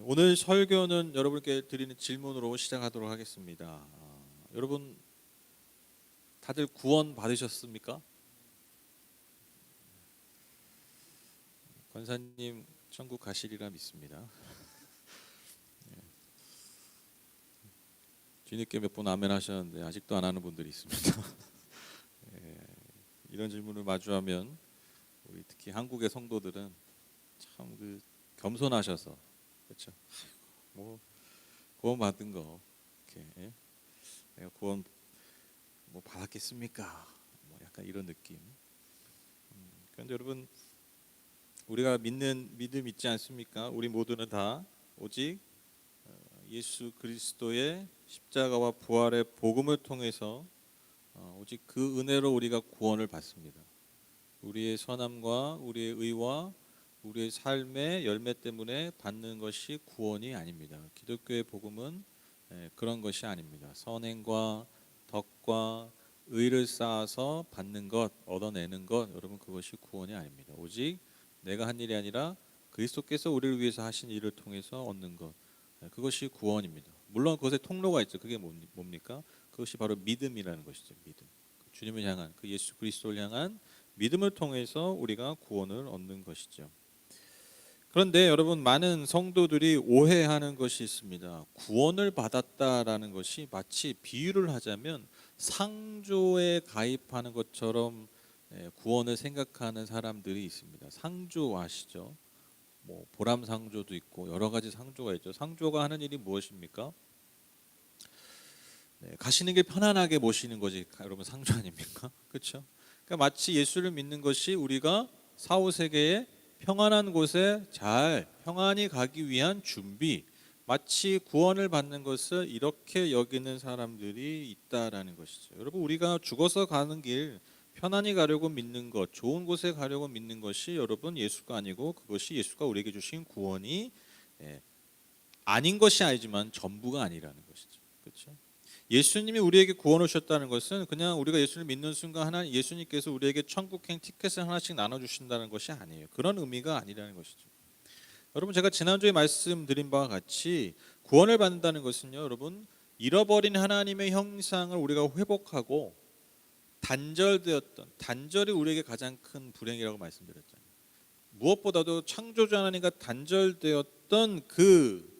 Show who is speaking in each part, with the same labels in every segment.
Speaker 1: 오늘 설교는 여러분께 드리는 질문으로 시작하도록 하겠습니다. 여러분 다들 구원 받으셨습니까? 권사님 천국 가시리라 믿습니다. 뒤늦게 몇 분 아멘 하셨는데 아직도 안 하는 분들이 있습니다. 이런 질문을 마주하면 우리 특히 한국의 성도들은 참 겸손하셔서 그렇죠. 뭐 구원 받은 거 이렇게 내가 구원 뭐 받았겠습니까? 뭐 약간 이런 느낌. 그런데 여러분 우리가 믿는 믿음 있지 않습니까? 우리 모두는 다 오직 예수 그리스도의 십자가와 부활의 복음을 통해서 오직 그 은혜로 우리가 구원을 받습니다. 우리의 선함과 우리의 의와 우리의 삶의 열매 때문에 받는 것이 구원이 아닙니다. 기독교의 복음은 그런 것이 아닙니다. 선행과 덕과 의를 쌓아서 받는 것, 얻어내는 것, 여러분 그것이 구원이 아닙니다. 오직 내가 한 일이 아니라 그리스도께서 우리를 위해서 하신 일을 통해서 얻는 것, 그것이 구원입니다. 물론 그것에 통로가 있죠. 그게 뭡니까? 그것이 바로 믿음이라는 것이죠. 믿음. 주님을 향한 그 예수 그리스도를 향한 믿음을 통해서 우리가 구원을 얻는 것이죠. 그런데 여러분 많은 성도들이 오해하는 것이 있습니다. 구원을 받았다라는 것이 마치 비유를 하자면 상조에 가입하는 것처럼 구원을 생각하는 사람들이 있습니다. 상조 아시죠? 뭐 보람 상조도 있고 여러 가지 상조가 있죠. 상조가 하는 일이 무엇입니까? 가시는 길 편안하게 모시는 거지. 여러분 상조 아닙니까? 그렇죠? 그러니까 마치 예수를 믿는 것이 우리가 사후세계에 평안한 곳에 잘 평안히 가기 위한 준비, 마치 구원을 받는 것을 이렇게 여기는 사람들이 있다라는 것이죠. 여러분 우리가 죽어서 가는 길 편안히 가려고 믿는 것, 좋은 곳에 가려고 믿는 것이 여러분 예수가 아니고 그것이 예수가 우리에게 주신 구원이 아닌 것이 아니지만 전부가 아니라는 것이죠. 그렇죠? 예수님이 우리에게 구원을 주셨다는 것은 그냥 우리가 예수를 믿는 순간 하나님 예수님께서 우리에게 천국행 티켓을 하나씩 나눠주신다는 것이 아니에요. 그런 의미가 아니라는 것이죠. 여러분 제가 지난주에 말씀드린 바와 같이 구원을 받는다는 것은요, 여러분 잃어버린 하나님의 형상을 우리가 회복하고 단절이 우리에게 가장 큰 불행이라고 말씀드렸잖아요. 무엇보다도 창조주 하나님과 단절되었던 그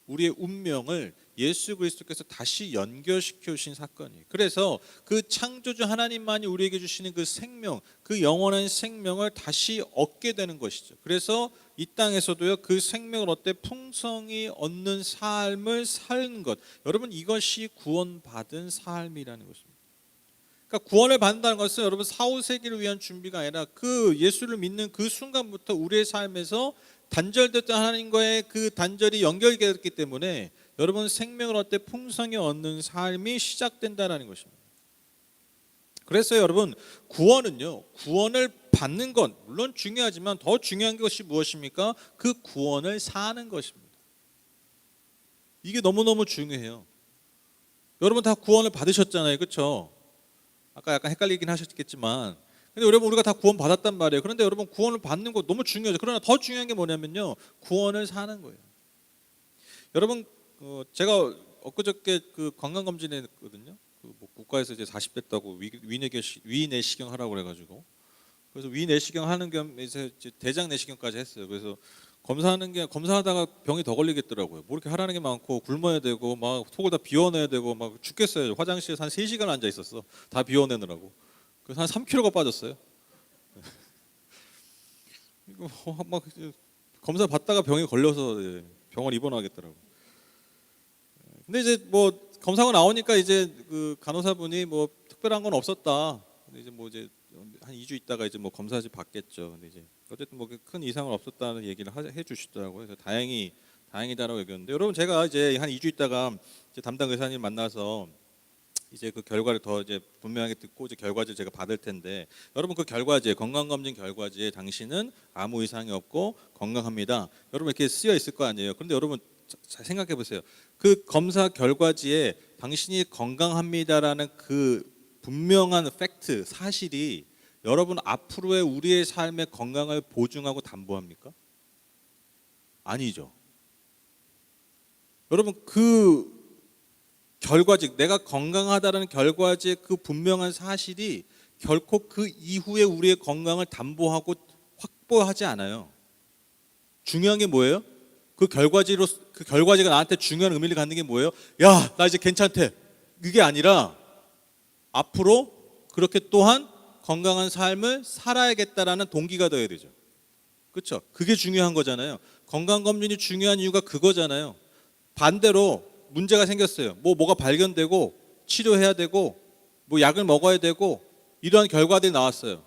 Speaker 1: 우리의 운명을 예수 그리스도께서 다시 연결시켜 주신 사건이에요. 그래서 그 창조주 하나님만이 우리에게 주시는 그 생명, 그 영원한 생명을 다시 얻게 되는 것이죠. 그래서 이 땅에서도요 그 생명을 얻되 풍성히 얻는 삶을 사는 것, 여러분 이것이 구원받은 삶이라는 것입니다. 그러니까 구원을 받는다는 것은 여러분 사후세계를 위한 준비가 아니라 그 예수를 믿는 그 순간부터 우리의 삶에서 단절됐던 하나님과의 그 단절이 연결되었기 때문에 여러분 생명을 얻되 풍성히 얻는 삶이 시작된다는 것입니다. 그래서 여러분 구원은요, 구원을 받는 것 물론 중요하지만 더 중요한 것이 무엇입니까? 그 구원을 사는 것입니다. 이게 너무너무 중요해요. 여러분 다 구원을 받으셨잖아요, 그렇죠? 아까 약간 헷갈리긴 하셨겠지만, 근데 여러분 우리가 다 구원 받았단 말이에요. 그런데 여러분 구원을 받는 거 너무 중요하죠. 그러나 더 중요한 게 뭐냐면요, 구원을 사는 거예요. 여러분 제가 엊그저께 그 건강 검진했거든요. 뭐 국가에서 이제 40 됐다고 위내시경 하라고 그래가지고, 그래서 위내시경 하는 겸 이제 대장 내시경까지 했어요. 그래서 검사하다가 병이 더 걸리겠더라고요. 뭐 이렇게 하라는 게 많고 굶어야 되고 막 속을 다 비워내야 되고 막 죽겠어요. 화장실에서 한 3시간 앉아 있었어. 다 비워내느라고. 그래서 한 3kg가 빠졌어요. 이거 막 검사 받다가 병이 걸려서 병원 입원하겠더라고. 근데 이제 뭐 검사가 나오니까 이제 그 간호사분이 뭐 특별한 건 없었다. 근데 이제 한 2주 있다가 이제 뭐 검사지 받겠죠. 근데 이제 어쨌든 뭐 큰 이상은 없었다는 얘기를 해주시더라고요. 그래서 다행이다라고 얘기했는데, 여러분 제가 이제 한 2주 있다가 이제 담당 의사님 만나서 이제 그 결과를 더 이제 분명하게 듣고 이제 결과지를 제가 받을 텐데, 여러분 그 결과지에 건강검진 결과지에 당신은 아무 이상이 없고 건강합니다. 여러분 이렇게 쓰여 있을 거 아니에요. 그런데 여러분 잘 생각해 보세요. 그 검사 결과지에 당신이 건강합니다라는 그 분명한 팩트, 사실이 여러분 앞으로의 우리의 삶의 건강을 보증하고 담보합니까? 아니죠. 여러분 그 결과직, 내가 건강하다는 결과지의 그 분명한 사실이 결코 그 이후에 우리의 건강을 담보하고 확보하지 않아요. 중요한 게 뭐예요? 그 결과지가 나한테 중요한 의미를 갖는 게 뭐예요? 야, 나 이제 괜찮대. 이게 아니라 앞으로 그렇게 또한 건강한 삶을 살아야겠다라는 동기가 되어야 되죠. 그렇죠? 그게 중요한 거잖아요. 건강검진이 중요한 이유가 그거잖아요. 반대로 문제가 생겼어요. 뭐가 발견되고 치료해야 되고 뭐 약을 먹어야 되고 이러한 결과들이 나왔어요.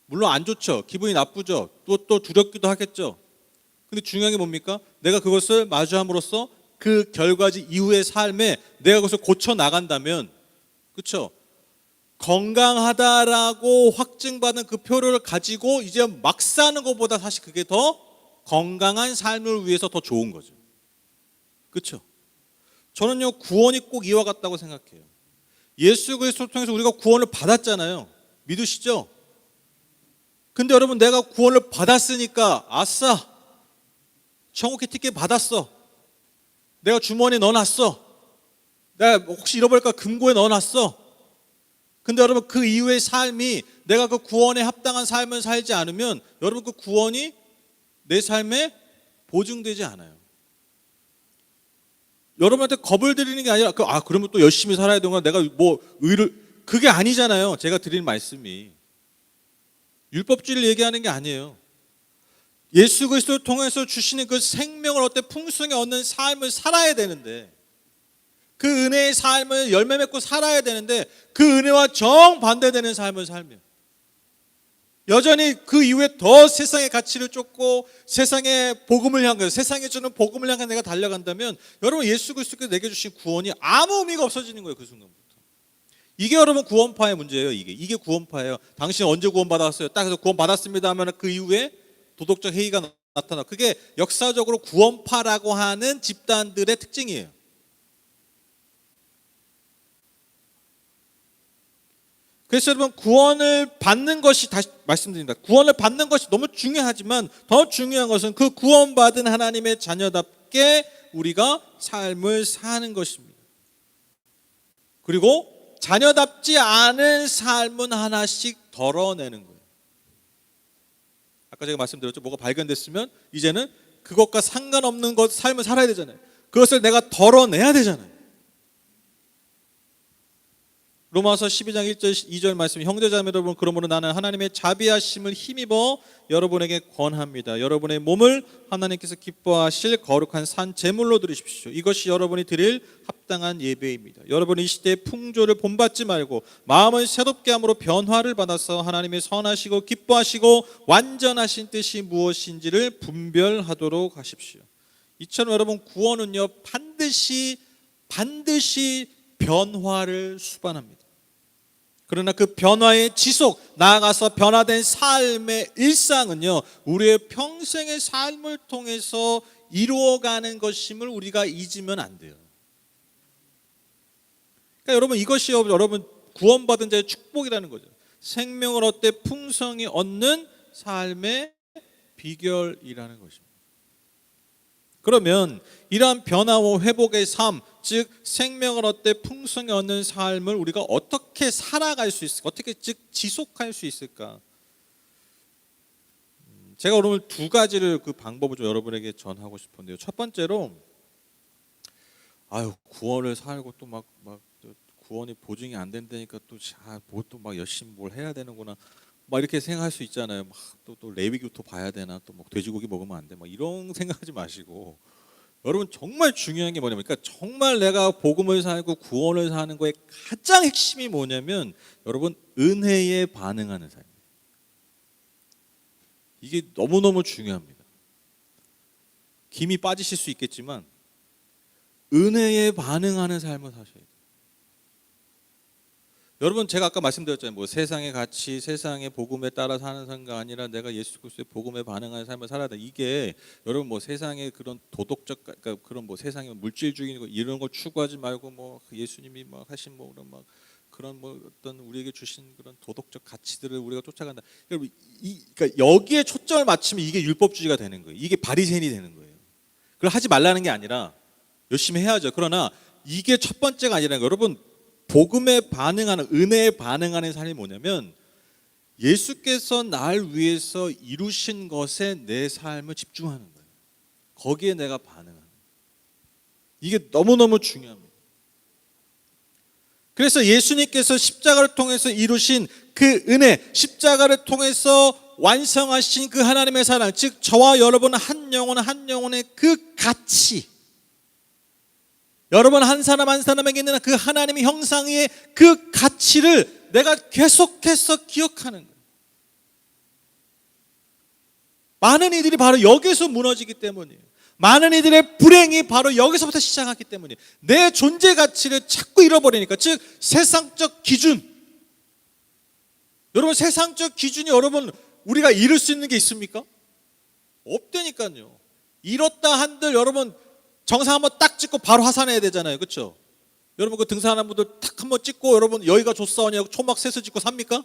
Speaker 1: 물론 안 좋죠. 기분이 나쁘죠. 또 두렵기도 하겠죠. 근데 중요한 게 뭡니까? 내가 그것을 마주함으로써 그 결과지 이후의 삶에 내가 그것을 고쳐 나간다면, 그렇죠? 건강하다라고 확증받은 그 표를 가지고 이제 막 사는 것보다 사실 그게 더 건강한 삶을 위해서 더 좋은 거죠. 그렇죠? 저는요, 구원이 꼭 이와 같다고 생각해요. 예수 그리스도를 통해서 우리가 구원을 받았잖아요. 믿으시죠? 근데 여러분, 내가 구원을 받았으니까 아싸, 천국의 티켓 받았어. 내가 주머니에 넣어놨어. 내가 혹시 잃어버릴까 금고에 넣어놨어. 근데 여러분, 그 이후의 삶이 내가 그 구원에 합당한 삶을 살지 않으면 여러분, 그 구원이 내 삶에 보증되지 않아요. 여러분한테 겁을 드리는 게 아니라 그러면 또 열심히 살아야 되구나, 내가 뭐 그게 아니잖아요. 제가 드리는 말씀이 율법주의를 얘기하는 게 아니에요. 예수 그리스도를 통해서 주시는 그 생명을 풍성히 얻는 삶을 살아야 되는데, 그 은혜의 삶을 열매 맺고 살아야 되는데 그 은혜와 정반대되는 삶을 살면 여전히 그 이후에 더 세상의 가치를 쫓고 세상의 복음을 향해, 세상에 주는 복음을 향해 내가 달려간다면 여러분, 예수 그리스도께서 내게 주신 구원이 아무 의미가 없어지는 거예요. 그 순간부터. 이게 여러분 구원파의 문제예요. 이게 구원파예요. 당신 언제 구원받았어요? 딱 해서 구원받았습니다 하면 그 이후에 도덕적 해이가 나타나. 그게 역사적으로 구원파라고 하는 집단들의 특징이에요. 그래서 여러분, 구원을 받는 것이, 다시 말씀드립니다, 구원을 받는 것이 너무 중요하지만 더 중요한 것은 그 구원받은 하나님의 자녀답게 우리가 삶을 사는 것입니다. 그리고 자녀답지 않은 삶은 하나씩 덜어내는 거예요. 아까 제가 말씀드렸죠. 뭐가 발견됐으면 이제는 그것과 상관없는 것 삶을 살아야 되잖아요. 그것을 내가 덜어내야 되잖아요. 로마서 12장 1절 2절 말씀, 형제자매 여러분, 그러므로 나는 하나님의 자비하심을 힘입어 여러분에게 권합니다. 여러분의 몸을 하나님께서 기뻐하실 거룩한 산 제물로 드리십시오. 이것이 여러분이 드릴 합당한 예배입니다. 여러분이 이 시대의 풍조를 본받지 말고 마음을 새롭게 함으로 변화를 받아서 하나님의 선하시고 기뻐하시고 완전하신 뜻이 무엇인지를 분별하도록 하십시오. 이처럼 여러분, 구원은요 반드시 변화를 수반합니다. 그러나 그 변화의 지속, 나아가서 변화된 삶의 일상은요 우리의 평생의 삶을 통해서 이루어가는 것임을 우리가 잊으면 안 돼요. 그러니까 여러분, 이것이 여러분 구원받은 자의 축복이라는 거죠. 생명을 풍성히 얻는 삶의 비결이라는 것입니다. 그러면 이러한 변화와 회복의 삶, 즉 생명을 풍성히 얻는 삶을 우리가 어떻게 살아갈 수 있을까? 어떻게 즉 지속할 수 있을까? 제가 오늘 두 가지를 그 방법을 좀 여러분에게 전하고 싶은데요. 첫 번째로, 구원을 살고 또 막 구원이 보증이 안 된다니까 또 막 열심히 뭘 해야 되는구나, 막 이렇게 생각할 수 있잖아요. 또 레위기부터 봐야 되나, 또 뭐 돼지고기 먹으면 안 돼, 막 이런 생각하지 마시고, 여러분 정말 중요한 게 뭐냐면, 그러니까 정말 내가 복음을 살고 구원을 사는 거에 가장 핵심이 뭐냐면 여러분, 은혜에 반응하는 삶. 이게 너무너무 중요합니다. 김이 빠지실 수 있겠지만 은혜에 반응하는 삶을 사셔야 돼요. 여러분, 제가 아까 말씀드렸잖아요. 뭐 세상의 가치, 세상의 복음에 따라 사는 삶가 아니라 내가 예수 그리스도의 복음에 반응하는 삶을 살아야 돼. 이게 여러분 뭐 세상의 그런 도덕적, 그러니까 그런 뭐 세상의 물질주의 이런 거 추구하지 말고 뭐 예수님이 막 하신 뭐 그런 뭐 어떤 우리에게 주신 그런 도덕적 가치들을 우리가 쫓아간다. 여러분, 그러니까 여기에 초점을 맞추면 이게 율법주의가 되는 거예요. 이게 바리새인이 되는 거예요. 그걸 하지 말라는 게 아니라 열심히 해야죠. 그러나 이게 첫 번째가 아니라는 거예요. 여러분, 복음에 반응하는, 은혜에 반응하는 삶이 뭐냐면 예수께서 날 위해서 이루신 것에 내 삶을 집중하는 거예요. 거기에 내가 반응하는 거예요. 이게 너무너무 중요합니다. 그래서 예수님께서 십자가를 통해서 이루신 그 은혜, 십자가를 통해서 완성하신 그 하나님의 사랑, 즉 저와 여러분 한 영혼 한 영혼의 그 가치, 여러분 한 사람 한 사람에게 있는 그 하나님의 형상의 그 가치를 내가 계속해서 기억하는 거예요. 많은 이들이 바로 여기서 무너지기 때문이에요. 많은 이들의 불행이 바로 여기서부터 시작하기 때문이에요. 내 존재 가치를 자꾸 잃어버리니까, 즉 세상적 기준. 여러분, 세상적 기준이 여러분 우리가 잃을 수 있는 게 있습니까? 없다니까요. 잃었다 한들 여러분 정상 한번 딱 찍고 바로 하산해야 되잖아요. 그렇죠? 여러분 그 등산하는 분들 탁 한번 찍고 여러분 여기가 좋사오냐고 초막 셋을 찍고 삽니까?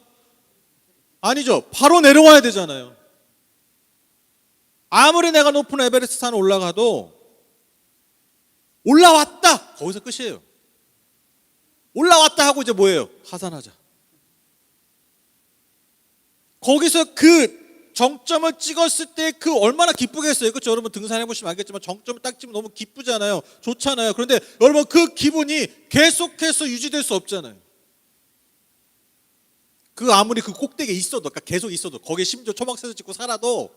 Speaker 1: 아니죠. 바로 내려와야 되잖아요. 아무리 내가 높은 에베레스트 산 올라가도 올라왔다! 거기서 끝이에요. 올라왔다 하고 이제 뭐예요? 하산하자. 거기서 그 정점을 찍었을 때 그 얼마나 기쁘겠어요. 그렇죠? 여러분 등산해 보시면 알겠지만 정점을 딱 찍으면 너무 기쁘잖아요. 좋잖아요. 그런데 여러분 그 기분이 계속해서 유지될 수 없잖아요. 그 아무리 그 꼭대기에 있어도, 그러니까 계속 있어도, 거기에 심지어 초막새도 찍고 살아도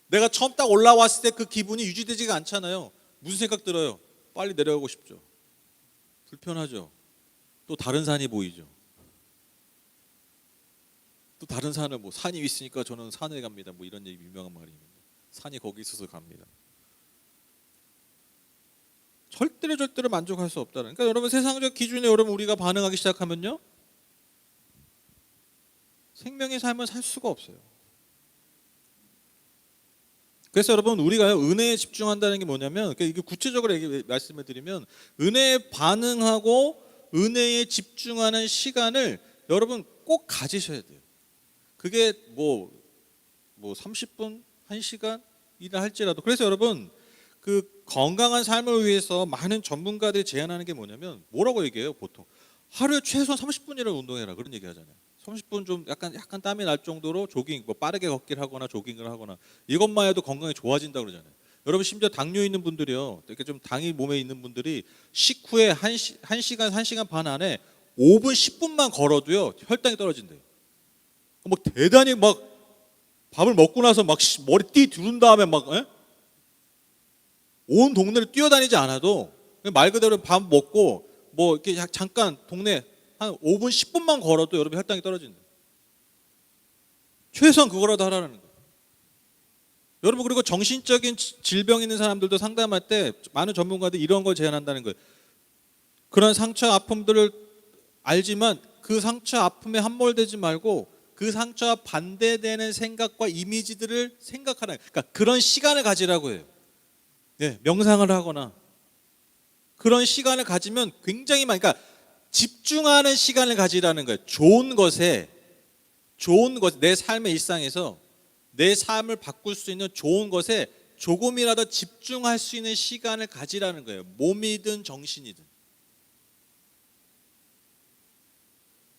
Speaker 1: 내가 처음 딱 올라왔을 때 그 기분이 유지되지가 않잖아요. 무슨 생각 들어요? 빨리 내려가고 싶죠. 불편하죠. 또 다른 산이 보이죠. 또 다른 산을 뭐 산이 있으니까 저는 산에 갑니다. 뭐 이런 얘기 유명한 말이 있는데 산이 거기 있어서 갑니다. 절대로 만족할 수 없다는. 그러니까 여러분 세상적 기준에 여러분 우리가 반응하기 시작하면요 생명의 삶을 살 수가 없어요. 그래서 여러분 우리가 은혜에 집중한다는 게 뭐냐면, 이게 구체적으로 말씀을 드리면 은혜에 반응하고 은혜에 집중하는 시간을 여러분 꼭 가지셔야 돼요. 그게 뭐 30분, 1시간 일을 할지라도. 그래서 여러분 그 건강한 삶을 위해서 많은 전문가들이 제안하는 게 뭐냐면 뭐라고 얘기해요? 보통 하루에 최소한 30분이라도 운동해라 그런 얘기 하잖아요. 30분 좀 약간 땀이 날 정도로 조깅, 뭐 빠르게 걷기를 하거나 조깅을 하거나, 이것만 해도 건강이 좋아진다 그러잖아요. 여러분 심지어 당뇨 있는 분들이요, 이렇게 좀 당이 몸에 있는 분들이 식후에 1시간 반 안에 5분 10분만 걸어도요 혈당이 떨어진대요. 뭐 대단히 막 밥을 먹고 나서 막 머리 띠 두른 다음에 막 온 동네를 뛰어다니지 않아도 말 그대로 밥 먹고 뭐 이렇게 잠깐 동네 한 5분 10분만 걸어도 여러분 혈당이 떨어진다. 최소한 그거라도 하라는 거예요. 여러분 그리고 정신적인 질병 있는 사람들도 상담할 때 많은 전문가들이 이런 걸 제안한다는 거예요. 그런 상처 아픔들을 알지만 그 상처 아픔에 함몰되지 말고 그 상처와 반대되는 생각과 이미지들을 생각하라. 그러니까 그런 시간을 가지라고 해요. 네, 명상을 하거나 그런 시간을 가지면 굉장히 많이, 그러니까 집중하는 시간을 가지라는 거예요. 좋은 것에 내 삶의 일상에서 내 삶을 바꿀 수 있는 좋은 것에 조금이라도 집중할 수 있는 시간을 가지라는 거예요. 몸이든 정신이든.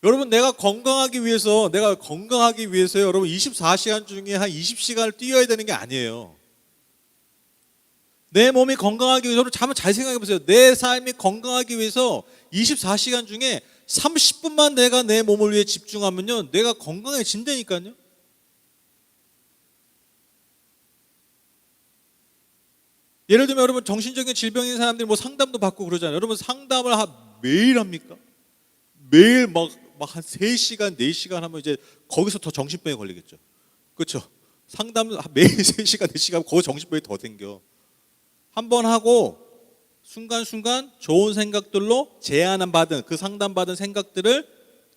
Speaker 1: 여러분 내가 건강하기 위해서 여러분 24시간 중에 한 20시간을 뛰어야 되는 게 아니에요. 내 몸이 건강하기 위해서, 여러분 한번 잘 생각해 보세요. 내 삶이 건강하기 위해서 24시간 중에 30분만 내가 내 몸을 위해 집중하면요 내가 건강해진다니까요. 예를 들면 여러분 정신적인 질병 있는 사람들이 뭐 상담도 받고 그러잖아요. 여러분 상담을 매일 합니까? 매일 막 한 3시간, 4시간 하면 이제 거기서 더 정신병에 걸리겠죠. 그렇죠? 상담을 매일 3시간, 4시간 거기서 정신병이 더 생겨. 한번 하고 순간순간 좋은 생각들로 제안받은 그 상담받은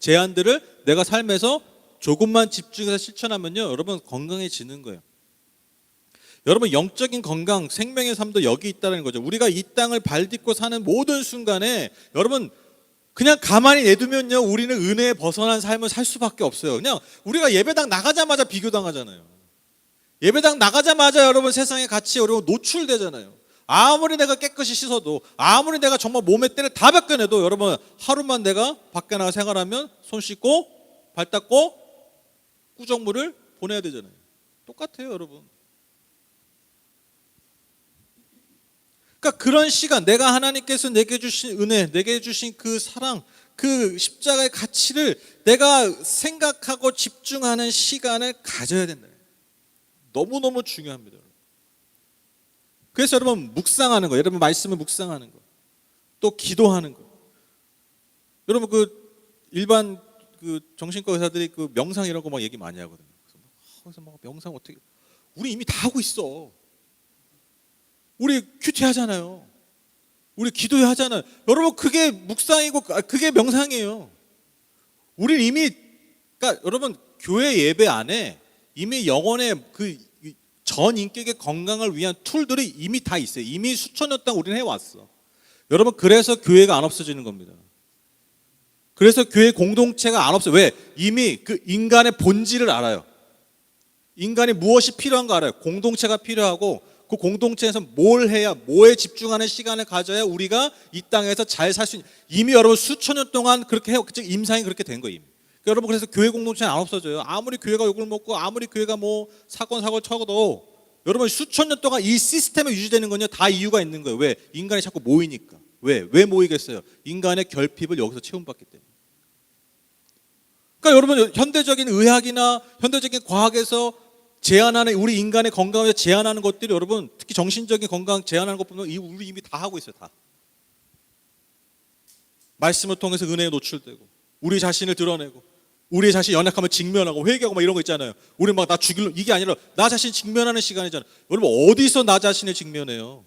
Speaker 1: 제안들을 내가 삶에서 조금만 집중해서 실천하면요 여러분 건강해지는 거예요. 여러분 영적인 건강, 생명의 삶도 여기 있다는 거죠. 우리가 이 땅을 발딛고 사는 모든 순간에 여러분 그냥 가만히 내두면요 우리는 은혜에 벗어난 삶을 살 수밖에 없어요. 그냥 우리가 예배당 나가자마자 비교당하잖아요. 예배당 나가자마자 여러분 세상의 가치에 여러분 노출되잖아요. 아무리 내가 깨끗이 씻어도, 아무리 내가 정말 몸에 때를 다 벗겨내도, 여러분 하루만 내가 밖에 나가 생활하면 손 씻고 발 닦고 구정물을 보내야 되잖아요. 똑같아요, 여러분. 그러니까 그런 시간, 내가 하나님께서 내게 주신 은혜, 내게 주신 그 사랑, 그 십자가의 가치를 내가 생각하고 집중하는 시간을 가져야 된다. 너무너무 중요합니다. 그래서 여러분 묵상하는 거, 여러분 말씀을 묵상하는 거, 또 기도하는 거. 여러분 일반 정신과 의사들이 명상 이런 거 막 얘기 많이 하거든요. 그래서 막 명상 어떻게? 우리 이미 다 하고 있어. 우리 큐티 하잖아요. 우리 기도회 하잖아요. 여러분 그게 묵상이고 그게 명상이에요. 우리 이미, 그러니까 여러분 교회 예배 안에 이미 영혼의 전 인격의 건강을 위한 툴들이 이미 다 있어요. 이미 수천 년 동안 우리는 해왔어. 여러분 그래서 교회가 안 없어지는 겁니다. 그래서 교회 공동체가 안 없어요. 왜? 이미 그 인간의 본질을 알아요. 인간이 무엇이 필요한 거 알아요. 공동체가 필요하고 그 공동체에서 뭘 해야, 뭐에 집중하는 시간을 가져야 우리가 이 땅에서 잘 살 수 있는, 이미 여러분 수천 년 동안 그렇게 해요. 임상이 그렇게 된 거예요. 그러니까 여러분 그래서 교회 공동체는 안 없어져요. 아무리 교회가 욕을 먹고 아무리 교회가 뭐 사건을 쳐도 여러분 수천 년 동안 이 시스템이 유지되는 건요 다 이유가 있는 거예요. 왜? 인간이 자꾸 모이니까. 왜 모이겠어요? 인간의 결핍을 여기서 채움받기 때문에. 그러니까 여러분 현대적인 의학이나 현대적인 과학에서 제한하는, 우리 인간의 건강을 제한하는 것들이, 여러분 특히 정신적인 건강 제한하는 것보다 우리 이미 다 하고 있어요. 다 말씀을 통해서 은혜에 노출되고, 우리 자신을 드러내고, 우리 자신 연약함을 직면하고 회개하고 막 이런 거 있잖아요. 우리 막 나 죽일러, 이게 아니라 나 자신 직면하는 시간이잖아요. 여러분 어디서 나 자신을 직면해요?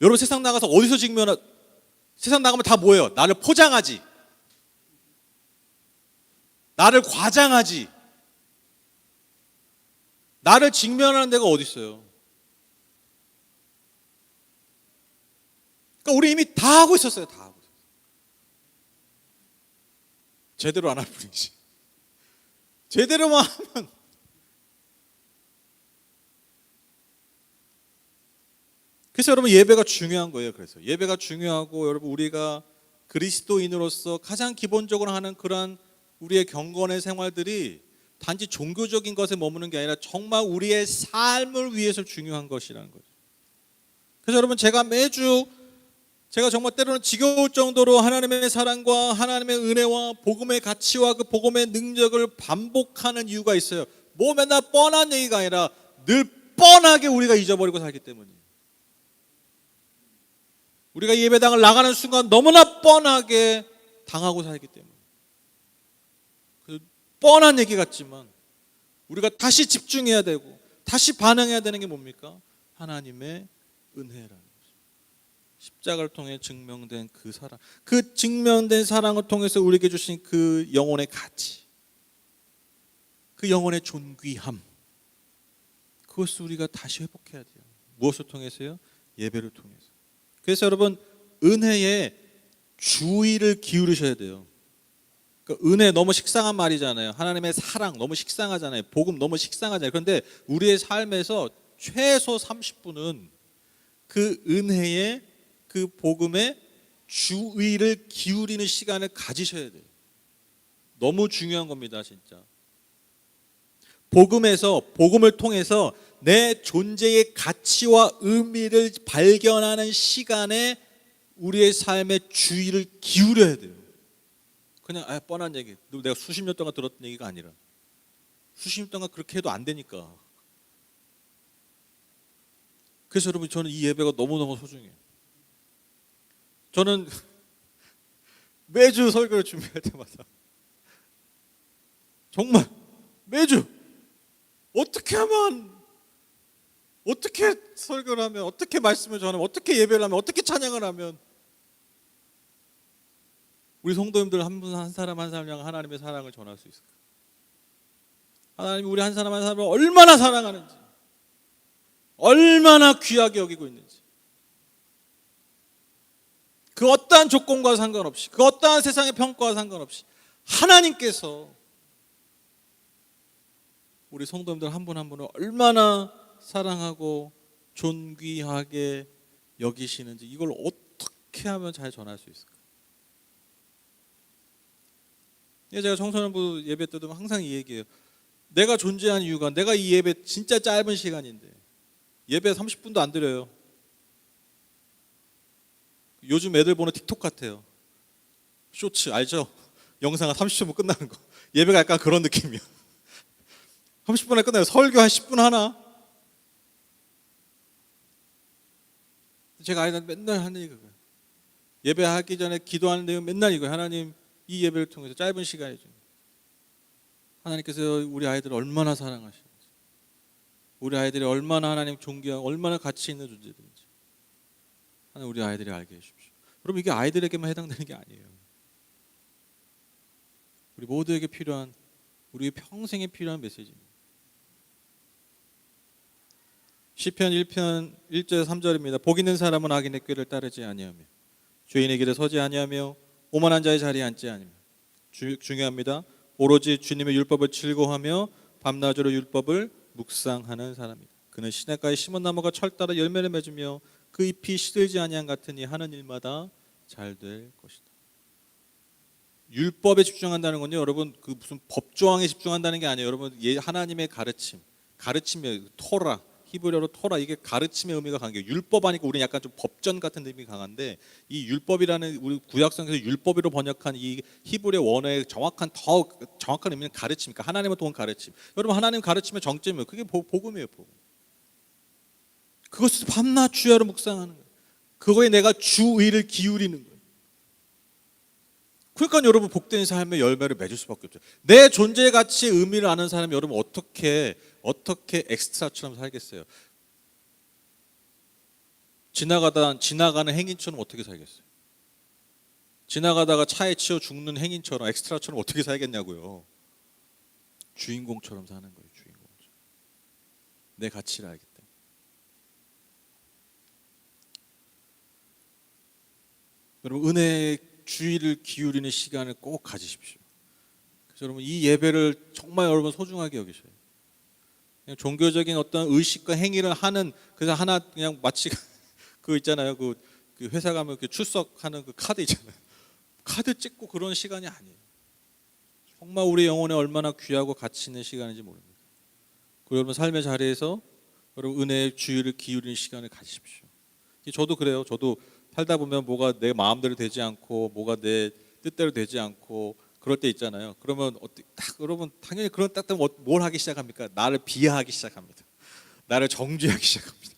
Speaker 1: 여러분 세상 나가서 어디서 세상 나가면 다 뭐예요? 나를 포장하지, 나를 과장하지. 나를 직면하는 데가 어디 있어요? 그러니까 우리 이미 다 하고 있었어요. 다 하고 있었어요. 제대로 안 할 뿐이지. 제대로만 하면. 그래서 여러분 예배가 중요한 거예요. 그래서 예배가 중요하고, 여러분 우리가 그리스도인으로서 가장 기본적으로 하는 그러한 우리의 경건의 생활들이 단지 종교적인 것에 머무는 게 아니라 정말 우리의 삶을 위해서 중요한 것이라는 거죠. 그래서 여러분 제가 정말 때로는 지겨울 정도로 하나님의 사랑과 하나님의 은혜와 복음의 가치와 그 복음의 능력을 반복하는 이유가 있어요. 뭐 맨날 뻔한 얘기가 아니라 늘 뻔하게 우리가 잊어버리고 살기 때문이에요. 우리가 예배당을 나가는 순간 너무나 뻔하게 당하고 살기 때문에. 뻔한 얘기 같지만 우리가 다시 집중해야 되고 다시 반응해야 되는 게 뭡니까? 하나님의 은혜라는 거죠. 십자가를 통해 증명된 그 사랑, 그 증명된 사랑을 통해서 우리에게 주신 그 영혼의 가치, 그 영혼의 존귀함, 그것을 우리가 다시 회복해야 돼요. 무엇을 통해서요? 예배를 통해서. 그래서 여러분 은혜에 주의를 기울이셔야 돼요. 은혜 너무 식상한 말이잖아요. 하나님의 사랑 너무 식상하잖아요. 복음 너무 식상하잖아요. 그런데 우리의 삶에서 최소 30분은 그 은혜의 그 복음에 주의를 기울이는 시간을 가지셔야 돼요. 너무 중요한 겁니다, 진짜. 복음을 통해서 내 존재의 가치와 의미를 발견하는 시간에 우리의 삶에 주의를 기울여야 돼요. 그냥 뻔한 얘기, 내가 수십 년 동안 들었던 얘기가 아니라 수십 년 동안 그렇게 해도 안 되니까. 그래서 여러분 저는 이 예배가 너무너무 소중해요. 저는 매주 설교를 준비할 때마다 정말 매주 어떻게 설교를 하면, 어떻게 말씀을 전하면, 어떻게 예배를 하면, 어떻게 찬양을 하면 우리 성도님들 한 사람 한 사람 향한 하나님의 사랑을 전할 수 있을까? 하나님이 우리 한 사람 한 사람을 얼마나 사랑하는지, 얼마나 귀하게 여기고 있는지, 그 어떠한 조건과 상관없이, 그 어떠한 세상의 평가와 상관없이 하나님께서 우리 성도님들 한 분 한 분을 얼마나 사랑하고 존귀하게 여기시는지 이걸 어떻게 하면 잘 전할 수 있을까? 제가 청소년부 예배 때도 항상 이 얘기해요. 내가 존재한 이유가 내가 이 예배 진짜 짧은 시간인데 예배 30분도 안 드려요. 요즘 애들 보는 틱톡 같아요. 쇼츠 알죠? 영상 한 30분 끝나는 거. 예배가 약간 그런 느낌이야. 30분에 끝나요. 설교 한 10분 하나. 제가 아이들한테 맨날 하는 얘기가 예배하기 전에 기도하는 내용 맨날 이거예요. 하나님 이 예배를 통해서 짧은 시간이죠. 하나님께서 우리 아이들을 얼마나 사랑하시는지, 우리 아이들이 얼마나 하나님 존귀하고 얼마나 가치 있는 존재들인지 하나님 우리 아이들이 알게 해주십시오. 여러분 이게 아이들에게만 해당되는 게 아니에요. 우리 모두에게 필요한, 우리 평생에 필요한 메시지입니다. 시편 1편 1절 3절입니다. 복 있는 사람은 악인의 꾀를 따르지 아니하며 죄인의 길에 서지 아니하며 오만한 자의 자리에 앉지 아니하며 중요합니다. 오로지 주님의 율법을 즐거워하며 밤낮으로 율법을 묵상하는 사람이다. 그는 시냇가에 심은 나무가 철 따라 열매를 맺으며 그 잎이 시들지 아니한 같으니 하는 일마다 잘 될 것이다. 율법에 집중한다는 건요, 여러분 그 무슨 법조항에 집중한다는 게 아니에요. 여러분 하나님의 가르침이에요. 토라, 히브리어로 토라, 이게 가르침의 의미가 강한 게 율법 하니까 우리는 약간 좀 법전 같은 의미가 강한데 이 율법이라는 우리 구약성에서 율법으로 번역한 이 히브리어 원어의 더 정확한 의미는 가르침이니까 하나님을 통한 가르침. 여러분 하나님 가르침의 정점이에요. 그게 복음이에요. 복음. 그것을 밤낮 주야로 묵상하는 거예요. 그거에 내가 주의를 기울이는 거예요. 그러니까 여러분 복된 삶의 열매를 맺을 수밖에 없죠. 내 존재의 가치의 의미를 아는 사람이 여러분 어떻게 엑스트라처럼 살겠어요? 지나가는 행인처럼 어떻게 살겠어요? 지나가다가 차에 치여 죽는 행인처럼 엑스트라처럼 어떻게 살겠냐고요. 주인공처럼 사는 거예요. 주인공처럼. 내 가치를 알기 때문에. 여러분 은혜의 주의를 기울이는 시간을 꼭 가지십시오. 그래서 여러분 이 예배를 정말 여러분 소중하게 여기셔요. 그냥 종교적인 어떤 의식과 행위를 하는, 그래서 하나 그냥 마치 그 있잖아요. 그 회사 가면 그 출석하는 그 카드 있잖아요. 카드 찍고 그런 시간이 아니에요. 정말 우리 영혼에 얼마나 귀하고 가치 있는 시간인지 모릅니다. 그리고 여러분 삶의 자리에서 여러분 은혜의 주의를 기울이는 시간을 가지십시오. 저도 그래요. 저도 살다 보면 뭐가 내 마음대로 되지 않고 뭐가 내 뜻대로 되지 않고 그럴 때 있잖아요. 그러면 딱 여러분 당연히 그런 딱 되면 뭘 하기 시작합니까? 나를 비하하기 시작합니다. 나를 정죄하기 시작합니다.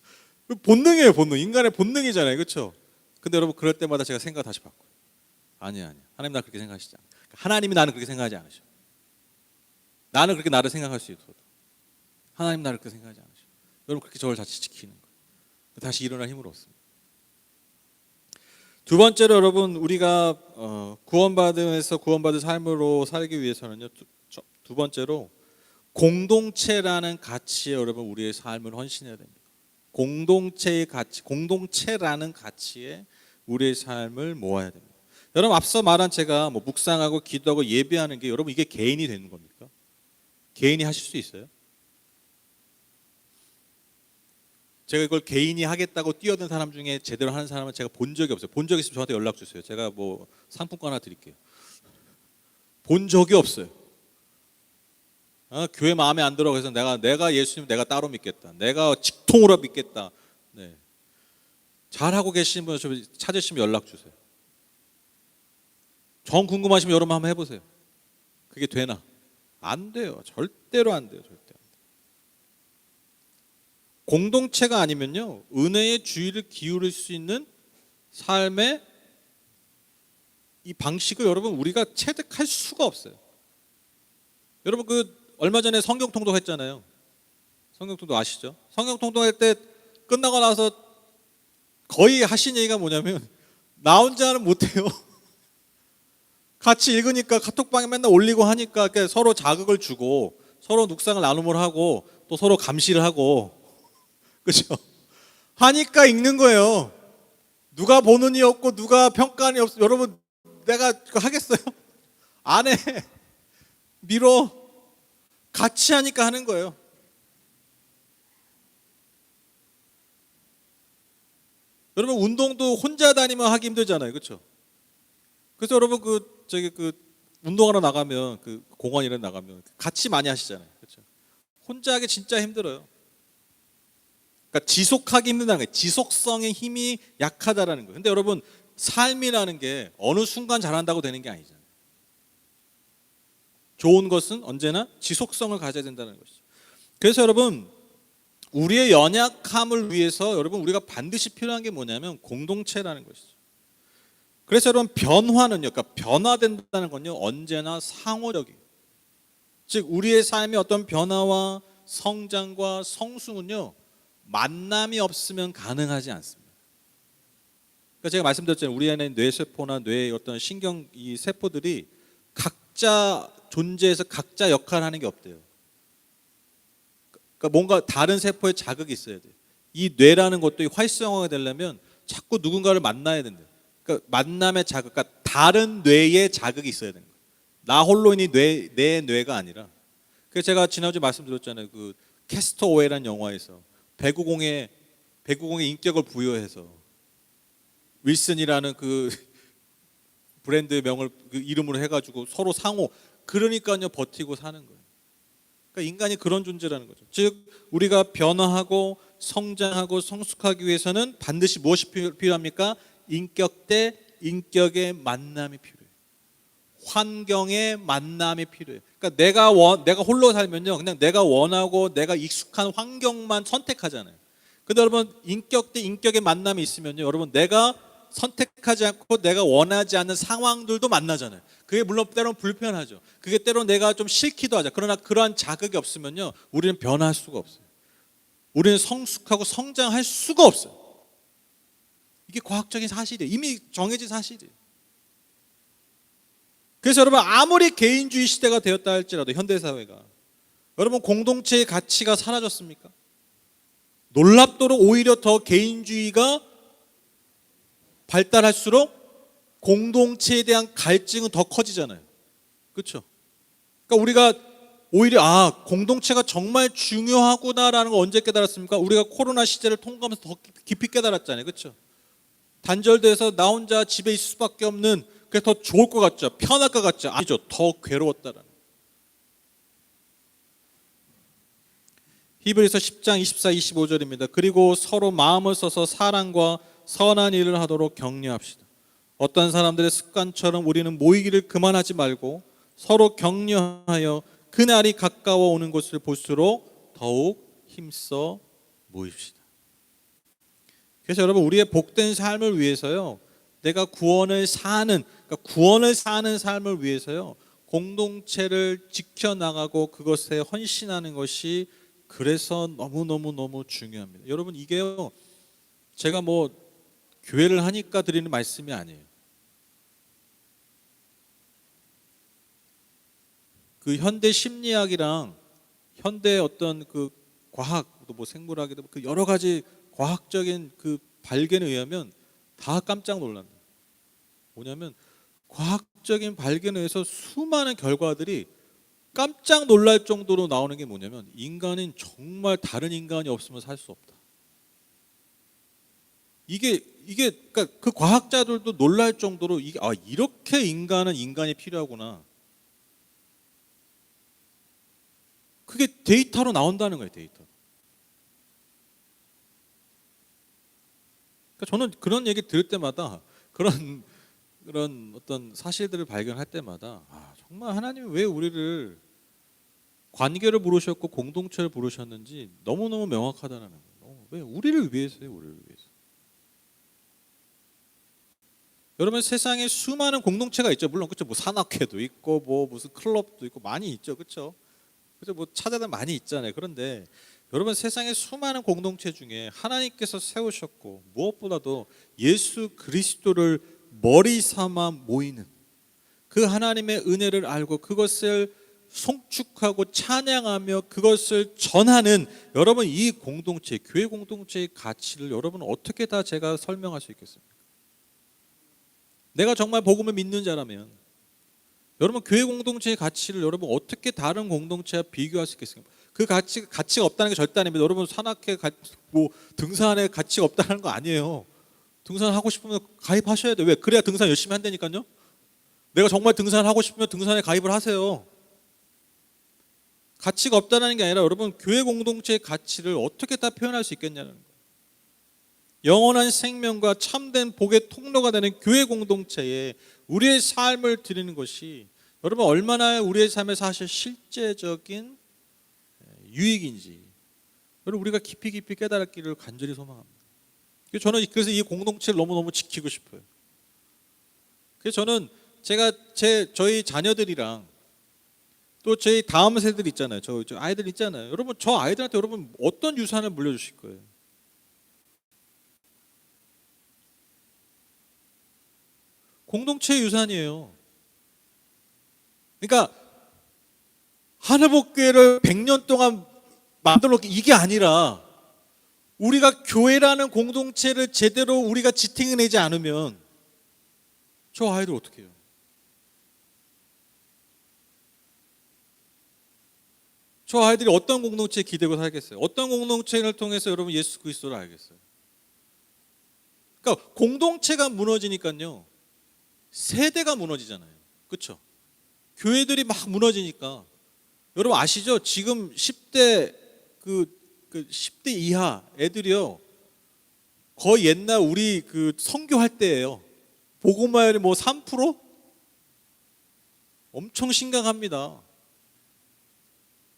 Speaker 1: 본능이에요. 본능. 인간의 본능이잖아요. 그렇죠? 근데 여러분 그럴 때마다 제가 생각 다시 바꿔요. 아니야. 하나님 나 그렇게 생각하시지 않아요. 하나님이 나는 그렇게 생각하지 않으셔. 나는 그렇게 나를 생각할 수 있어도 하나님 나를 그렇게 생각하지 않으셔. 여러분 그렇게 저를 다시 지키는 거예요. 다시 일어날 힘을 얻습니다. 두 번째로 여러분 우리가 구원받은 삶으로 살기 위해서는요. 두 번째로 공동체라는 가치에 여러분 우리의 삶을 헌신해야 됩니다. 공동체의 가치, 공동체라는 가치에 우리의 삶을 모아야 됩니다. 여러분 앞서 말한 제가 뭐 묵상하고 기도하고 예배하는 게 여러분 이게 개인이 되는 겁니까? 개인이 하실 수 있어요? 제가 이걸 개인이 하겠다고 뛰어든 사람 중에 제대로 하는 사람은 제가 본 적이 없어요. 본 적 있으면 저한테 연락 주세요. 제가 뭐 상품권 하나 드릴게요. 본 적이 없어요. 교회 마음에 안 들어 그래서 내가 예수님 내가 따로 믿겠다. 내가 직통으로 믿겠다. 네. 잘하고 계신 분 찾으시면 연락 주세요. 정 궁금하시면 여러분 한번 해보세요. 그게 되나? 안 돼요. 절대로 안 돼요. 절대. 공동체가 아니면요 은혜의 주의를 기울일 수 있는 삶의 이 방식을 여러분 우리가 체득할 수가 없어요. 여러분 그 얼마 전에 성경 통독했잖아요. 성경 통독 아시죠? 성경 통독할 때 끝나고 나서 거의 하신 얘기가 뭐냐면 나 혼자는 못해요. 같이 읽으니까 카톡방에 맨날 올리고 하니까 서로 자극을 주고 서로 묵상을 나눔을 하고 또 서로 감시를 하고 그렇죠? 하니까 읽는 거예요. 누가 보는 이 없고 누가 평가하는 이 없어. 여러분 내가 그거 하겠어요? 안 해. 미뤄. 같이 하니까 하는 거예요. 여러분 운동도 혼자 다니면 하기 힘들잖아요, 그렇죠? 그래서 여러분 그 운동하러 나가면 그 공원 이런 나가면 같이 많이 하시잖아요, 그렇죠? 혼자 하기 진짜 힘들어요. 그러니까 지속하기 힘든다는 거예요. 지속성의 힘이 약하다라는 거예요. 근데 여러분 삶이라는 게 어느 순간 잘한다고 되는 게 아니잖아요. 좋은 것은 언제나 지속성을 가져야 된다는 것이죠. 그래서 여러분 우리의 연약함을 위해서 여러분 우리가 반드시 필요한 게 뭐냐면 공동체라는 것이죠. 그래서 여러분 변화는요, 그러니까 변화된다는 건요 언제나 상호적이에요. 즉 우리의 삶의 어떤 변화와 성장과 성숙은요 만남이 없으면 가능하지 않습니다. 그러니까 제가 말씀드렸잖아요. 우리 안에 뇌세포나 뇌의 어떤 신경 이 세포들이 각자 존재해서 각자 역할을 하는 게 없대요. 그러니까 뭔가 다른 세포에 자극이 있어야 돼요. 이 뇌라는 것도 활성화가 되려면 자꾸 누군가를 만나야 된대요. 그러니까 만남의 자극, 그러니까 다른 뇌의 자극이 있어야 되는 거예요. 나 홀로인이 내 뇌가 아니라. 그래서 제가 지난주에 말씀드렸잖아요. 그 캐스터웨이라는 영화에서 배구공에 인격을 부여해서 윌슨이라는 그 브랜드 명을 그 이름으로 해가지고 서로 상호, 그러니까요 버티고 사는 거예요. 그러니까 인간이 그런 존재라는 거죠. 즉 우리가 변화하고 성장하고 성숙하기 위해서는 반드시 무엇이 필요합니까? 인격 대 인격의 만남이 필요해요. 환경의 만남이 필요해요. 그러니까 내가 홀로 살면요 그냥 내가 원하고 내가 익숙한 환경만 선택하잖아요. 근데 여러분 인격 대 인격의 만남이 있으면요 여러분 내가 선택하지 않고 내가 원하지 않는 상황들도 만나잖아요. 그게 물론 때로는 불편하죠. 그게 때로는 내가 좀 싫기도 하죠. 그러나 그러한 자극이 없으면요 우리는 변할 수가 없어요. 우리는 성숙하고 성장할 수가 없어요. 이게 과학적인 사실이에요. 이미 정해진 사실이에요. 그래서 여러분 아무리 개인주의 시대가 되었다 할지라도 현대사회가 여러분 공동체의 가치가 사라졌습니까? 놀랍도록 오히려 더 개인주의가 발달할수록 공동체에 대한 갈증은 더 커지잖아요. 그렇죠? 그러니까 우리가 오히려 공동체가 정말 중요하구나라는 걸 언제 깨달았습니까? 우리가 코로나 시대를 통과하면서 더 깊이 깨달았잖아요. 그렇죠? 단절돼서 나 혼자 집에 있을 수밖에 없는, 그게 더 좋을 것 같죠? 편할 것 같죠? 아니죠. 더 괴로웠다라는. 히브리서 10장 24, 25절입니다. 그리고 서로 마음을 써서 사랑과 선한 일을 하도록 격려합시다. 어떤 사람들의 습관처럼 우리는 모이기를 그만하지 말고 서로 격려하여 그날이 가까워 오는 것을 볼수록 더욱 힘써 모입시다. 그래서 여러분 우리의 복된 삶을 위해서요, 내가 구원을 사는 삶을 위해서요, 공동체를 지켜나가고 그것에 헌신하는 것이 그래서 너무 중요합니다. 여러분 이게요, 제가 교회를 하니까 드리는 말씀이 아니에요. 그 현대 심리학이랑 현대 어떤 그 과학도 생물학이도 그 여러 가지 과학적인 그 발견에 의하면 다 깜짝 놀랍니다. 뭐냐면 과학적인 발견에 의해서 수많은 결과들이 깜짝 놀랄 정도로 나오는 게 뭐냐면 인간은 정말 다른 인간이 없으면 살 수 없다. 이게 그러니까 그 과학자들도 놀랄 정도로 이렇게 인간은 인간이 필요하구나. 그게 데이터로 나온다는 거예요, 데이터. 그러니까 저는 그런 얘기 들을 때마다 그런 어떤 사실들을 발견할 때마다 정말 하나님이 왜 우리를 관계를 부르셨고 공동체를 부르셨는지 너무너무 명확하다는 거예요. 왜 우리를 위해서요, 우리를 위해서. 여러분 세상에 수많은 공동체가 있죠. 물론 그렇죠. 산악회도 있고 무슨 클럽도 있고 많이 있죠, 그렇죠? 그래서 찾아다 많이 있잖아요. 그런데 여러분 세상에 수많은 공동체 중에 하나님께서 세우셨고 무엇보다도 예수 그리스도를 머리 삼아 모이는 그 하나님의 은혜를 알고 그것을 송축하고 찬양하며 그것을 전하는 여러분 이 공동체, 교회 공동체의 가치를 여러분 어떻게 다 제가 설명할 수 있겠습니까? 내가 정말 복음을 믿는 자라면 여러분 교회 공동체의 가치를 여러분 어떻게 다른 공동체와 비교할 수 있겠습니까? 그 가치가 없다는 게 절대 아닙니다. 여러분 산악회 등산에 가치가 없다는 거 아니에요. 등산하고 싶으면 가입하셔야 돼요. 왜? 그래야 등산 열심히 한다니까요. 내가 정말 등산하고 싶으면 등산에 가입을 하세요. 가치가 없다는 게 아니라 여러분, 교회 공동체의 가치를 어떻게 다 표현할 수 있겠냐는 거예요. 영원한 생명과 참된 복의 통로가 되는 교회 공동체에 우리의 삶을 드리는 것이 여러분 얼마나 우리의 삶에서 사실 실제적인 유익인지 여러분 우리가 깊이 깨달았기를 간절히 소망합니다. 그래서 이 공동체를 너무너무 지키고 싶어요. 그래서 저는 저희 자녀들이랑 또 저희 다음 세대들 있잖아요. 저 아이들 있잖아요. 여러분 저 아이들한테 여러분 어떤 유산을 물려주실 거예요? 공동체의 유산이에요. 그러니까 하늘복교회를 100년 동안 만들어 놓기 이게 아니라 우리가 교회라는 공동체를 제대로 우리가 지탱해내지 않으면 저 아이들 어떻게 해요? 저 아이들이 어떤 공동체에 기대고 살겠어요? 어떤 공동체를 통해서 여러분 예수 그리스도를 알겠어요? 그러니까 공동체가 무너지니까요 세대가 무너지잖아요. 그렇죠? 교회들이 막 무너지니까 여러분 아시죠? 지금 10대 10대 이하 애들이요 거의 옛날 우리 선교할 때예요. 복음화율이 뭐 3%? 엄청 심각합니다.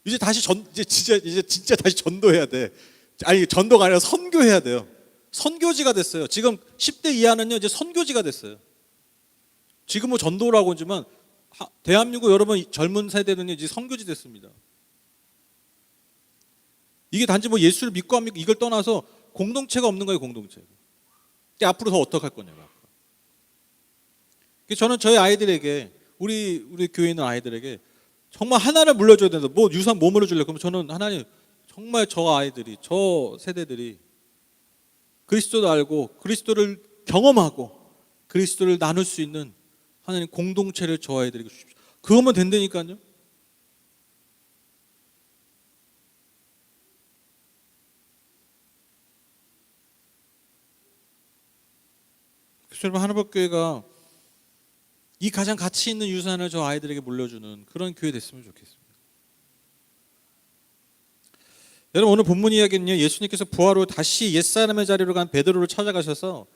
Speaker 1: 이제 진짜 다시 전도해야 돼. 아니 전도가 아니라 선교해야 돼요. 선교지가 됐어요. 지금 10대 이하는요 이제 선교지가 됐어요. 지금은 전도라고 하지만 대한민국 여러분 젊은 세대는 이제 선교지 됐습니다. 이게 단지 뭐 예수를 믿고 안 믿고 이걸 떠나서 공동체가 없는 거예요. 공동체. 앞으로 더 어떻게 할 거냐고. 저는 저희 아이들에게 우리 교회에 있는 아이들에게 정말 하나를 물려줘야 된다. 뭐 유산 뭐 물려줄래? 그러면 저는 하나님 정말 저 아이들이 저 세대들이 그리스도를 알고 그리스도를 경험하고 그리스도를 나눌 수 있는 하나님 공동체를 저 아이들에게 주십시오. 그거면 된다니까요. 그래서 여러분 하나님교회가 이 가장 가치 있는 유산을 저 아이들에게 물려주는 그런 교회 됐으면 좋겠습니다. 여러분 오늘 본문 이야기는요 예수님께서 부활 후 다시 옛사람의 자리로 간 베드로를 찾아가셔서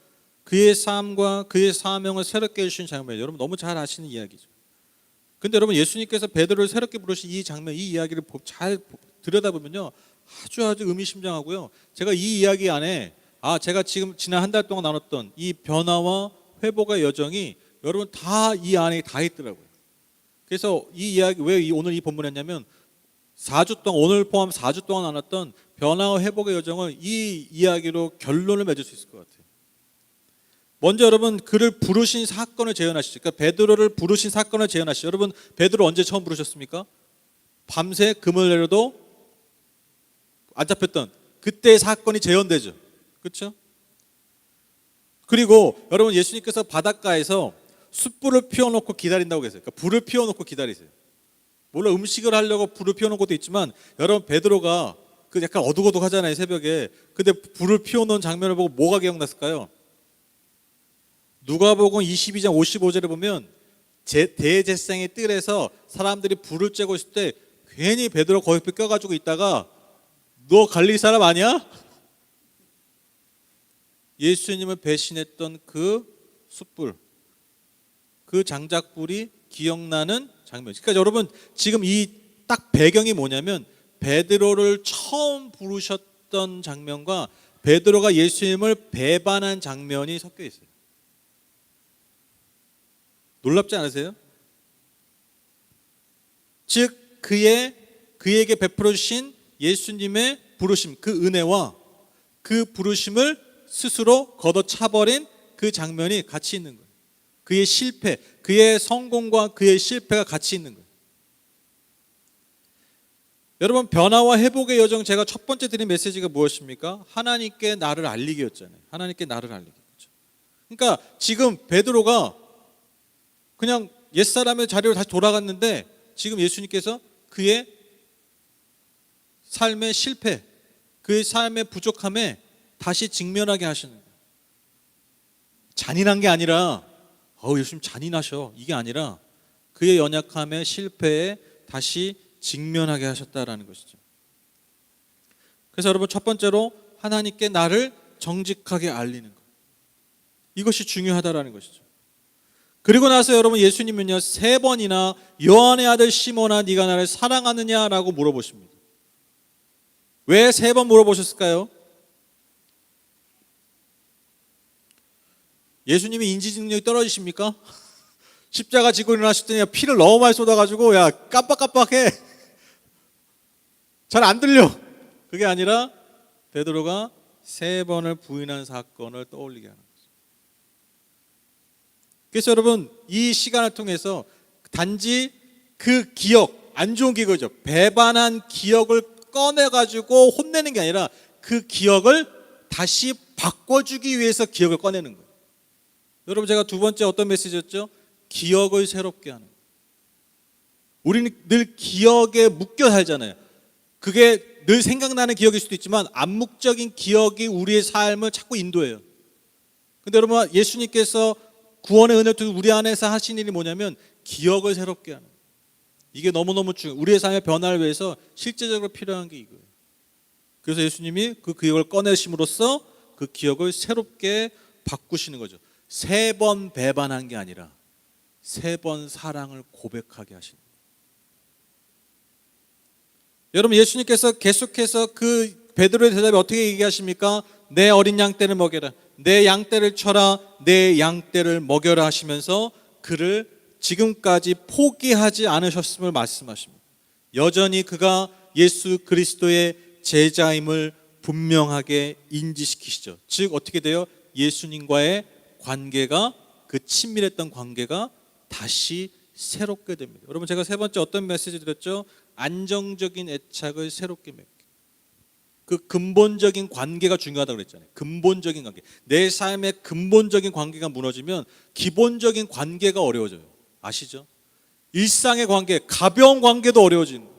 Speaker 1: 그의 삶과 그의 사명을 새롭게 해주신 장면이에요. 여러분 너무 잘 아시는 이야기죠. 근데 여러분 예수님께서 베드로를 새롭게 부르신 이 장면, 이 이야기를 잘 들여다보면요 아주 의미심장하고요. 제가 이 이야기 안에 제가 지난 한 달 동안 나눴던 이 변화와 회복의 여정이 여러분 다 이 안에 다 있더라고요. 그래서 이 이야기 왜 오늘 이 본문을 했냐면 4주 동안 오늘 포함 4주 동안 나눴던 변화와 회복의 여정을 이 이야기로 결론을 맺을 수 있을 것 같아요. 먼저 여러분 그를 부르신 사건을 재현하시죠. 그러니까 베드로를 부르신 사건을 재현하시죠. 여러분 베드로 언제 처음 부르셨습니까? 밤새 금을 내려도 안 잡혔던 그때의 사건이 재현되죠. 그렇죠? 그리고 여러분 예수님께서 바닷가에서 숯불을 피워놓고 기다린다고 했어요. 그러니까 불을 피워놓고 기다리세요. 물론 음식을 하려고 불을 피워놓은 것도 있지만 여러분 베드로가 약간 어둑어둑하잖아요 새벽에. 근데 불을 피워놓은 장면을 보고 뭐가 기억났을까요? 누가복음 22장 55절에 보면 대제사장의 뜰에서 사람들이 불을 쬐고 있을 때 괜히 베드로 거기 껴가지고 있다가 너 갈릴리 사람 아니야? 예수님을 배신했던 그 숯불, 그 장작불이 기억나는 장면. 그러니까 여러분 지금 이 딱 배경이 뭐냐면 베드로를 처음 부르셨던 장면과 베드로가 예수님을 배반한 장면이 섞여 있어요. 놀랍지 않으세요? 즉 그에게 베풀어 주신 예수님의 부르심, 그 은혜와 그 부르심을 스스로 걷어차버린 그 장면이 같이 있는 거예요. 그의 실패, 그의 성공과 그의 실패가 같이 있는 거예요. 여러분 변화와 회복의 여정, 제가 첫 번째 드린 메시지가 무엇입니까? 하나님께 나를 알리기였잖아요. 하나님께 나를 알리기. 그러니까 지금 베드로가 그냥 옛사람의 자리로 다시 돌아갔는데 지금 예수님께서 그의 삶의 실패, 그의 삶의 부족함에 다시 직면하게 하시는 거예요. 잔인한 게 아니라 예수님 잔인하셔 이게 아니라 그의 연약함에 실패에 다시 직면하게 하셨다라는 것이죠. 그래서 여러분 첫 번째로 하나님께 나를 정직하게 알리는 것, 이것이 중요하다라는 것이죠. 그리고 나서 여러분 예수님은요 3번이나 요한의 아들 시몬아 네가 나를 사랑하느냐라고 물어보십니다. 왜 3번 물어보셨을까요? 예수님이 인지 능력이 떨어지십니까? 십자가 지고 일어나실 때 피를 너무 많이 쏟아가지고 야 깜빡깜빡해 잘 안 들려. 그게 아니라 베드로가 3번을 부인한 사건을 떠올리게 하는 거죠. 그래서 여러분 이 시간을 통해서 단지 그 기억, 안 좋은 기억이죠. 배반한 기억을 꺼내가지고 혼내는 게 아니라 그 기억을 다시 바꿔주기 위해서 기억을 꺼내는 거예요. 여러분 제가 두 번째 어떤 메시지였죠? 기억을 새롭게 하는 거예요. 우리는 늘 기억에 묶여 살잖아요. 그게 늘 생각나는 기억일 수도 있지만 암묵적인 기억이 우리의 삶을 자꾸 인도해요. 근데 여러분 예수님께서 구원의 은혜를 통해 우리 안에서 하신 일이 뭐냐면 기억을 새롭게 하는 거예요. 이게 너무너무 중요해요. 우리의 삶의 변화를 위해서 실제적으로 필요한 게 이거예요. 그래서 예수님이 그 기억을 꺼내심으로써 그 기억을 새롭게 바꾸시는 거죠. 3번 배반한 게 아니라 3번 사랑을 고백하게 하시는 거예요. 여러분 예수님께서 계속해서 그 베드로의 대답에 어떻게 얘기하십니까? 내 어린 양떼를 먹여라, 내 양떼를 쳐라, 내 양떼를 먹여라 하시면서 그를 지금까지 포기하지 않으셨음을 말씀하십니다. 여전히 그가 예수 그리스도의 제자임을 분명하게 인지시키시죠. 즉 어떻게 돼요? 예수님과의 관계가, 그 친밀했던 관계가 다시 새롭게 됩니다. 여러분 제가 3번째 어떤 메시지 드렸죠? 안정적인 애착을 새롭게 맺기. 그 근본적인 관계가 중요하다고 그랬잖아요. 근본적인 관계. 내 삶의 근본적인 관계가 무너지면 기본적인 관계가 어려워져요. 아시죠? 일상의 관계, 가벼운 관계도 어려워지는 거예요.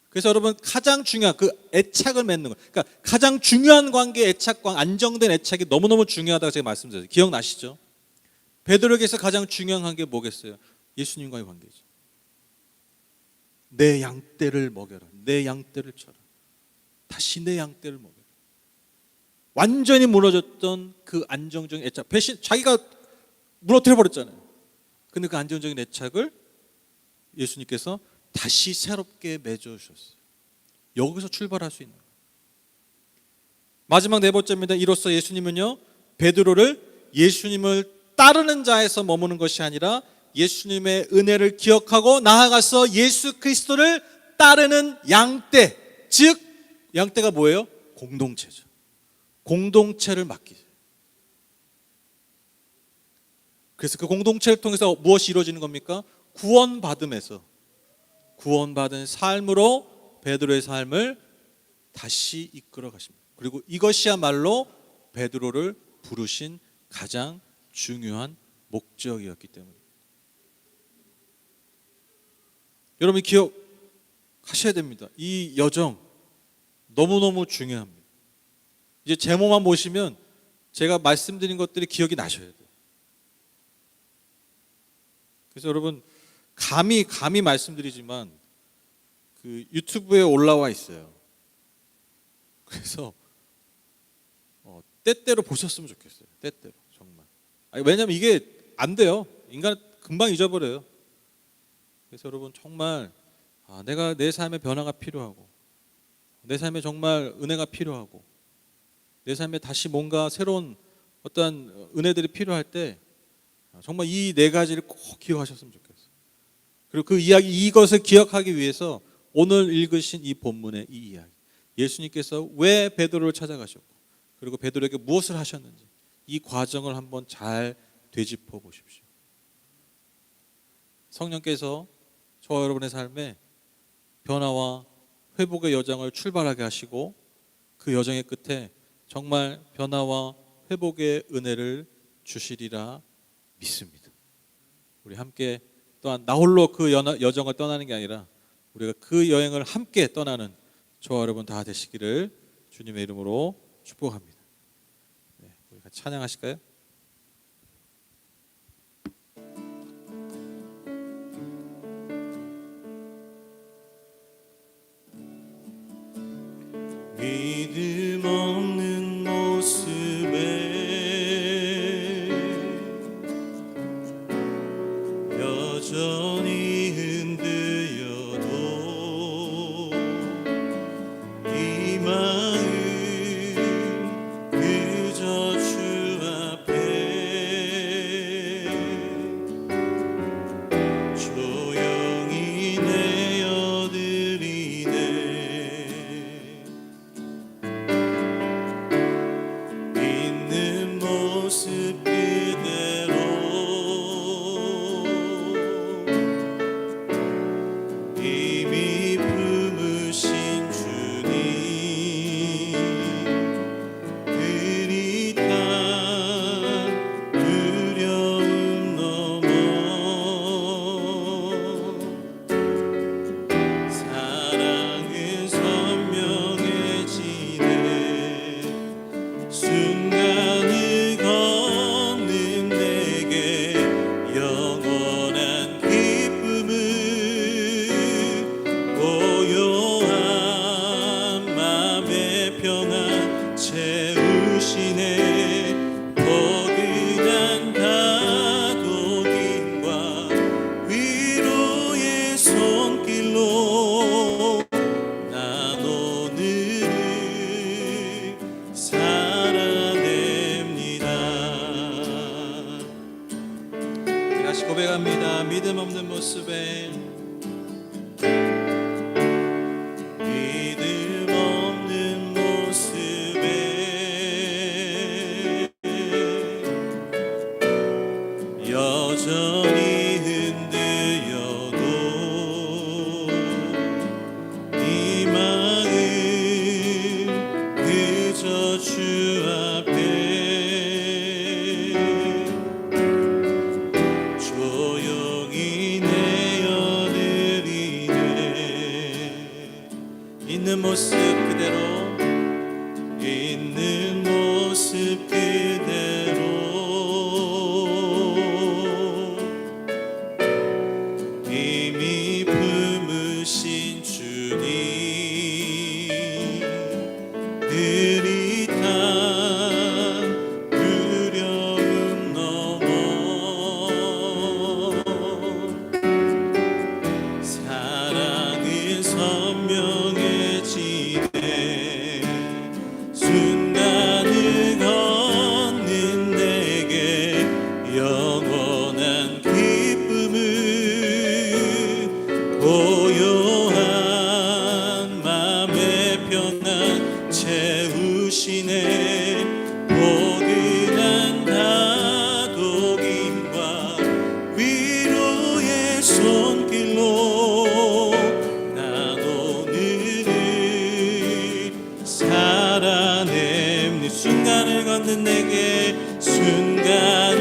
Speaker 1: 그래서 여러분 가장 중요한 그 애착을 맺는 거예요. 그러니까 가장 중요한 관계, 애착과 안정된 애착이 너무너무 중요하다고 제가 말씀드렸어요. 기억나시죠? 베드로에게서 가장 중요한 관계가 뭐겠어요? 예수님과의 관계죠. 내 양떼를 먹여라, 내 양떼를 쳐라, 다시 내 양떼를 먹여라. 완전히 무너졌던 그 안정적인 애착, 배신, 자기가 무너뜨려 버렸잖아요. 근데 그 안정적인 애착을 예수님께서 다시 새롭게 맺어주셨어요. 여기서 출발할 수 있는 거예요. 마지막 4번째입니다. 이로써 예수님은요 베드로를 예수님을 따르는 자에서 머무는 것이 아니라 예수님의 은혜를 기억하고 나아가서 예수 그리스도를 따르는 양떼, 즉 양떼가 뭐예요? 공동체죠. 공동체를 맡기세요. 그래서 그 공동체를 통해서 무엇이 이루어지는 겁니까? 구원받은 삶으로 베드로의 삶을 다시 이끌어 가십니다. 그리고 이것이야말로 베드로를 부르신 가장 중요한 목적이었기 때문입니다. 여러분 기억하셔야 됩니다. 이 여정 너무너무 중요합니다. 이제 제목만 보시면 제가 말씀드린 것들이 기억이 나셔야 돼요. 그래서 여러분 감히 말씀드리지만 그 유튜브에 올라와 있어요. 그래서 때때로 보셨으면 좋겠어요. 때때로 정말. 왜냐하면 이게 안 돼요. 인간 금방 잊어버려요. 그래서 여러분 정말 내가 내 삶에 변화가 필요하고 내 삶에 정말 은혜가 필요하고 내 삶에 다시 뭔가 새로운 어떤 은혜들이 필요할 때 정말 이 4가지를 꼭 기억하셨으면 좋겠어요. 그리고 그 이야기, 이것을 기억하기 위해서 오늘 읽으신 이 본문의 이 이야기, 예수님께서 왜 베드로를 찾아가셨고 그리고 베드로에게 무엇을 하셨는지 이 과정을 한번 잘 되짚어 보십시오. 성령께서 저와 여러분의 삶에 변화와 회복의 여정을 출발하게 하시고 그 여정의 끝에 정말 변화와 회복의 은혜를 주시리라 믿습니다. 우리 함께 또한 나 홀로 그 여정을 떠나는 게 아니라 우리가 그 여행을 함께 떠나는 저와 여러분 다 되시기를 주님의 이름으로 축복합니다. 네, 우리 같이 찬양하실까요? 고백합니다. 믿음 없는 모습에
Speaker 2: 믿음 없는 모습에 여전히 흔들려도 이 마음 그저 주 앞에 조용히 내어드리네. 있는 모습 그대로 있는 모습 그대로 이미 품으신 주님 느릿한 두려움 넘어 사랑은 선명해지네. 순간을 걷는 내게 영원한 기쁨을 고요한 맘의 평안 채우시네. 포근한 다독임과 위로의 손길로 난 오늘을 살아냄. 순간을 걷는 내게 순간